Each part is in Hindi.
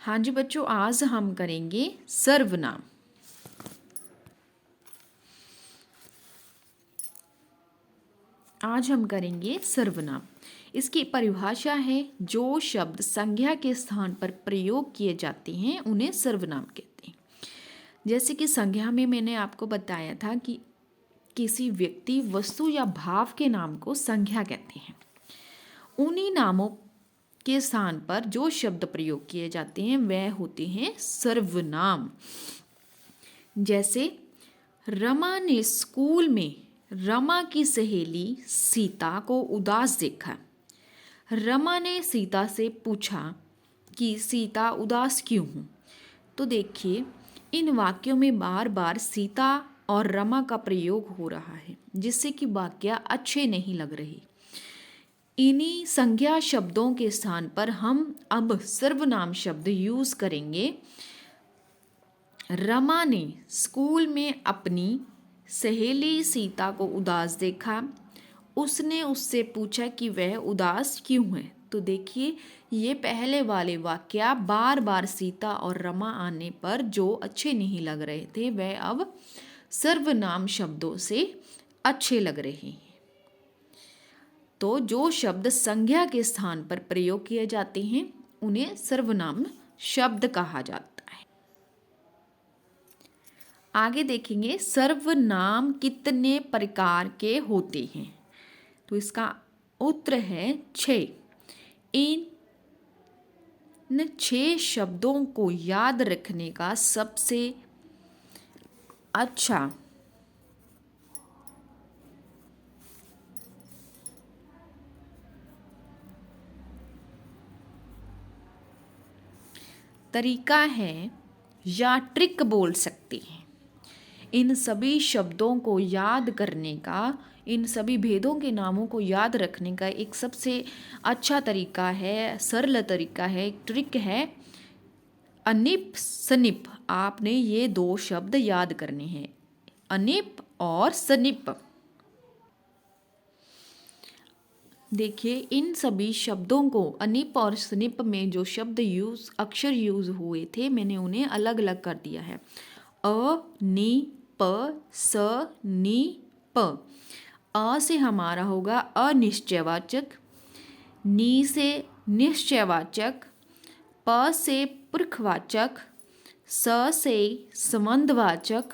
हाँ जी बच्चों, आज हम करेंगे सर्वनाम। आज हम करेंगे सर्वनाम। इसकी परिभाषा है जो शब्द संज्ञा के स्थान पर प्रयोग किए जाते हैं उन्हें सर्वनाम कहते हैं। जैसे कि संज्ञा में मैंने आपको बताया था कि किसी व्यक्ति, वस्तु या भाव के नाम को संज्ञा कहते हैं। उन्हीं नामों के स्थान पर जो शब्द प्रयोग किए जाते हैं वह होते हैं सर्वनाम। जैसे रमा ने स्कूल में रमा की सहेली सीता को उदास देखा। रमा ने सीता से पूछा कि सीता उदास क्यों हूँ। तो देखिए, इन वाक्यों में बार बार सीता और रमा का प्रयोग हो रहा है, जिससे कि वाक्य अच्छे नहीं लग रहे। इन्हीं संज्ञा शब्दों के स्थान पर हम अब सर्वनाम शब्द यूज करेंगे। रमा ने स्कूल में अपनी सहेली सीता को उदास देखा। उसने उससे पूछा कि वह उदास क्यों है। तो देखिए, ये पहले वाले वाक्य बार बार सीता और रमा आने पर जो अच्छे नहीं लग रहे थे वह अब सर्वनाम शब्दों से अच्छे लग रहे हैं। तो जो शब्द संज्ञा के स्थान पर प्रयोग किए जाते हैं उन्हें सर्वनाम शब्द कहा जाता है। आगे देखेंगे सर्वनाम कितने प्रकार के होते हैं। तो इसका उत्तर है 6। इन 6 शब्दों को याद रखने का सबसे अच्छा तरीका है या ट्रिक बोल सकते हैं। इन सभी शब्दों को याद करने का, इन सभी भेदों के नामों को याद रखने का एक सबसे अच्छा तरीका है, सरल तरीका है, एक ट्रिक है अनिप सनिप। आपने ये 2 शब्द याद करने हैं, अनिप और सनिप। देखिए, इन सभी शब्दों को अनिप और सनिप में जो शब्द अक्षर यूज हुए थे मैंने उन्हें अलग अलग कर दिया है। अ नि प स नि प। अ से हमारा होगा अनिश्चयवाचक, नी से निश्चयवाचक, प से पुरुषवाचक, स से संबंधवाचक,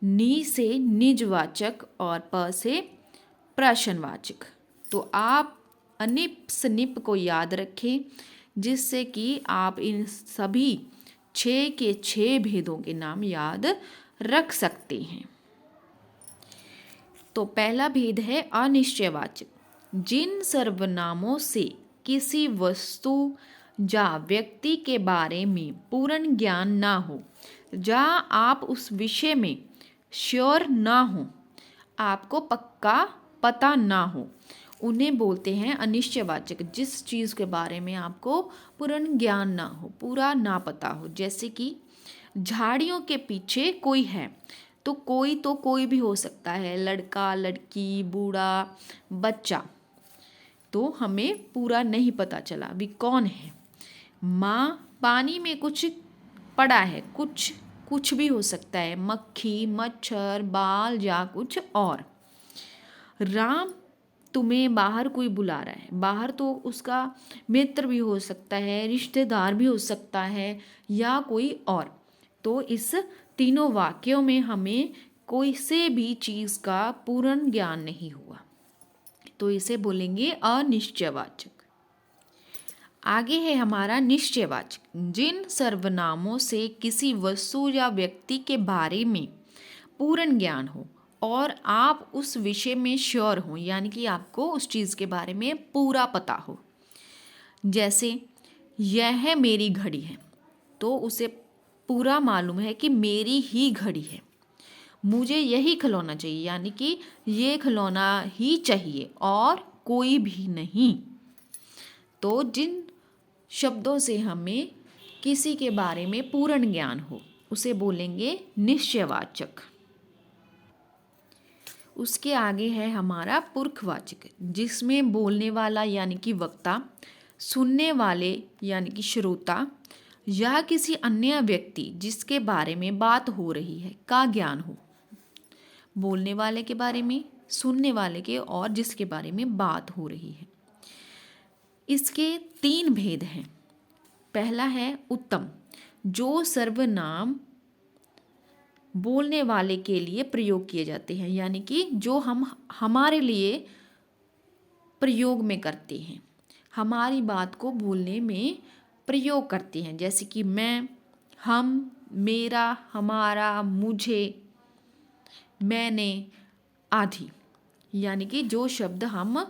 नी से निजवाचक और प से प्रश्नवाचक। तो आप अनिप सनिप को याद रखें, जिससे कि आप इन सभी 6 के 6 भेदों के नाम याद रख सकते हैं। तो पहला भेद है अनिश्चयवाचक। जिन सर्वनामों से किसी वस्तु या व्यक्ति के बारे में पूर्ण ज्ञान ना हो, या आप उस विषय में श्योर ना हो, आपको पक्का पता ना हो, उन्हें बोलते हैं अनिश्चयवाचक। जिस चीज़ के बारे में आपको पूर्ण ज्ञान ना हो, पूरा ना पता हो। जैसे कि झाड़ियों के पीछे कोई है, तो कोई भी हो सकता है, लड़का, लड़की, बूढ़ा, बच्चा। तो हमें पूरा नहीं पता चला भी कौन है। माँ, पानी में कुछ पड़ा है, कुछ भी हो सकता है, मक्खी, मच्छर, बाल या कुछ और। राम, तुम्हें बाहर कोई बुला रहा है। बाहर तो उसका मित्र भी हो सकता है, रिश्तेदार भी हो सकता है, या कोई और। तो इस तीनों वाक्यों में हमें कोई से भी चीज़ का पूर्ण ज्ञान नहीं हुआ, तो इसे बोलेंगे अनिश्चयवाचक। आगे है हमारा निश्चयवाचक। जिन सर्वनामों से किसी वस्तु या व्यक्ति के बारे में पूर्ण ज्ञान हो और आप उस विषय में श्योर हो, यानी कि आपको उस चीज़ के बारे में पूरा पता हो। जैसे यह मेरी घड़ी है, तो उसे पूरा मालूम है कि मेरी ही घड़ी है, मुझे यही खिलौना चाहिए, यानी कि ये खिलौना ही चाहिए और कोई भी नहीं। तो जिन शब्दों से हमें किसी के बारे में पूर्ण ज्ञान हो उसे बोलेंगे निश्चयवाचक। उसके आगे है हमारा पुरुषवाचक, जिसमें बोलने वाला यानी कि वक्ता, सुनने वाले यानी कि श्रोता, या किसी अन्य व्यक्ति जिसके बारे में बात हो रही है का ज्ञान हो। बोलने वाले के बारे में, सुनने वाले के और जिसके बारे में बात हो रही है। इसके 3 भेद हैं। पहला है उत्तम, जो सर्वनाम बोलने वाले के लिए प्रयोग किए जाते हैं, यानी कि जो हम हमारे लिए प्रयोग में करते हैं, हमारी बात को बोलने में प्रयोग करते हैं, जैसे कि मैं, हम, मेरा, हमारा, मुझे, मैंने आदि। यानी कि जो शब्द हम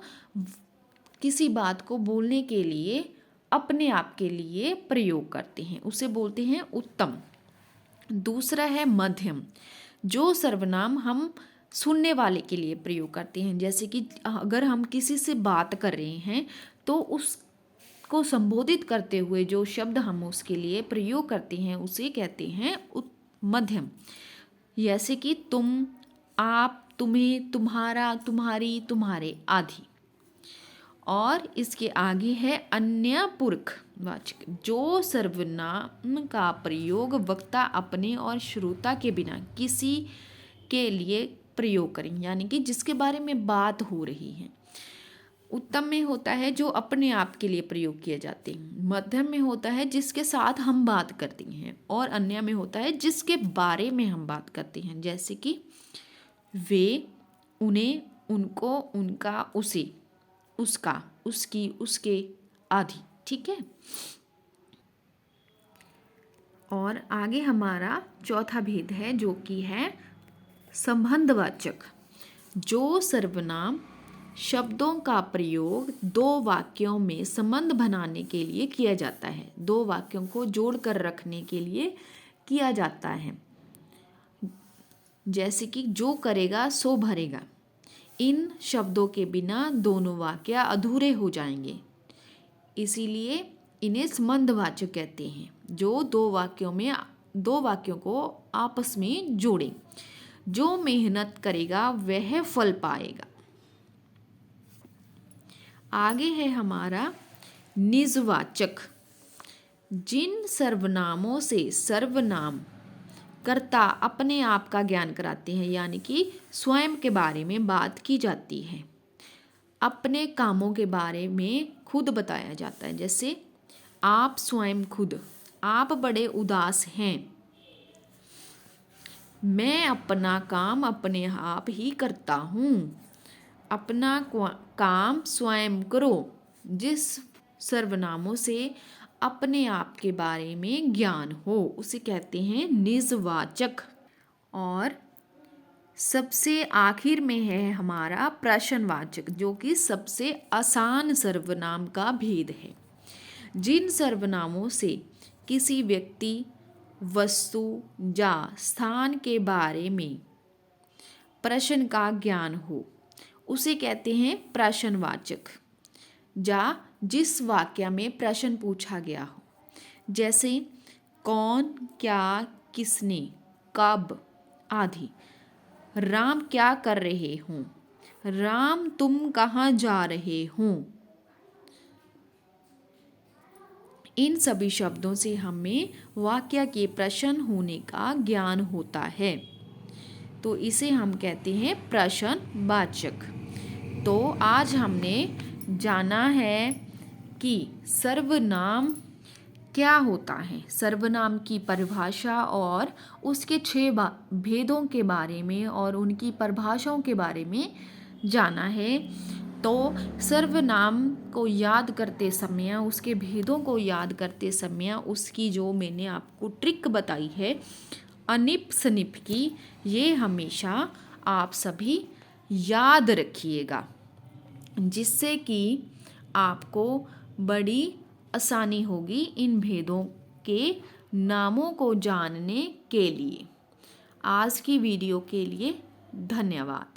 किसी बात को बोलने के लिए अपने आप के लिए प्रयोग करते हैं उसे बोलते हैं उत्तम। दूसरा है मध्यम, जो सर्वनाम हम सुनने वाले के लिए प्रयोग करते हैं, जैसे कि अगर हम किसी से बात कर रहे हैं तो उसको संबोधित करते हुए जो शब्द हम उसके लिए प्रयोग करते हैं उसे कहते हैं मध्यम। जैसे कि तुम, आप, तुम्हें, तुम्हारा, तुम्हारी, तुम्हारे आदि। और इसके आगे है अन्य पुरख वाचक, जो सर्वनाम का प्रयोग वक्ता अपने और श्रोता के बिना किसी के लिए प्रयोग करें, यानी कि जिसके बारे में बात हो रही है। उत्तम में होता है जो अपने आप के लिए प्रयोग किए जाते हैं, मध्यम में होता है जिसके साथ हम बात करते हैं, और अन्य में होता है जिसके बारे में हम बात करते हैं, जैसे कि वे, उन्हें, उनको, उनका, उसे, उसका, उसकी, उसके आदि। ठीक है। और आगे हमारा चौथा भेद है जो कि है संबंधवाचक, जो सर्वनाम शब्दों का प्रयोग 2 वाक्यों में संबंध बनाने के लिए किया जाता है, 2 वाक्यों को जोड़कर रखने के लिए किया जाता है, जैसे कि जो करेगा सो भरेगा। इन शब्दों के बिना दोनों वाक्य अधूरे हो जाएंगे, इसीलिए इन्हें संबंधवाचक कहते हैं, जो 2 वाक्यों को आपस में जोड़ें। जो मेहनत करेगा वह फल पाएगा। आगे है हमारा निजवाचक, जिन सर्वनामों से सर्वनाम कर्ता अपने आप का ज्ञान कराते हैं, यानी कि स्वयं के बारे में बात की जाती है, अपने कामों के बारे में खुद बताया जाता है, जैसे आप स्वयं खुद, आप बड़े उदास हैं, मैं अपना काम अपने आप ही करता हूँ, अपना काम स्वयं करो। जिस सर्वनामों से अपने आप के बारे में ज्ञान हो उसे कहते हैं निजवाचक। और सबसे आखिर में है हमारा प्रश्नवाचक, जो कि सबसे आसान सर्वनाम का भेद है। जिन सर्वनामों से किसी व्यक्ति, वस्तु या स्थान के बारे में प्रश्न का ज्ञान हो उसे कहते हैं प्रश्नवाचक। या जिस वाक्य में प्रश्न पूछा गया हो, जैसे कौन, क्या, किसने, कब आदि। राम क्या कर रहे हो, राम तुम कहाँ जा रहे हो। इन सभी शब्दों से हमें वाक्य के प्रश्न होने का ज्ञान होता है, तो इसे हम कहते हैं प्रश्नवाचक। तो आज हमने जाना है कि सर्वनाम क्या होता है, सर्वनाम की परिभाषा और उसके 6 भेदों के बारे में और उनकी परिभाषाओं के बारे में जाना है। तो सर्वनाम को याद करते समय, उसके भेदों को याद करते समय उसकी जो मैंने आपको ट्रिक बताई है अनिप सनिप की, ये हमेशा आप सभी याद रखिएगा, जिससे कि आपको बड़ी आसानी होगी इन भेदों के नामों को जानने के लिए। आज की वीडियो के लिए धन्यवाद।